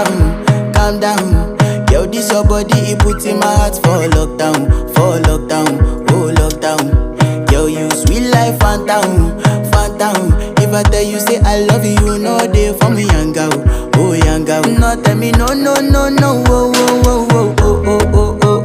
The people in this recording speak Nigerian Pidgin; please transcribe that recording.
calm down. Yo, this your body, it put in my heart for lockdown, oh lockdown. Yo, you sweet life, phantom, phantom. If I tell you say I love you, no day for me, young girl, oh young girl. No tell me no, no, no, no, oh, oh, oh, oh,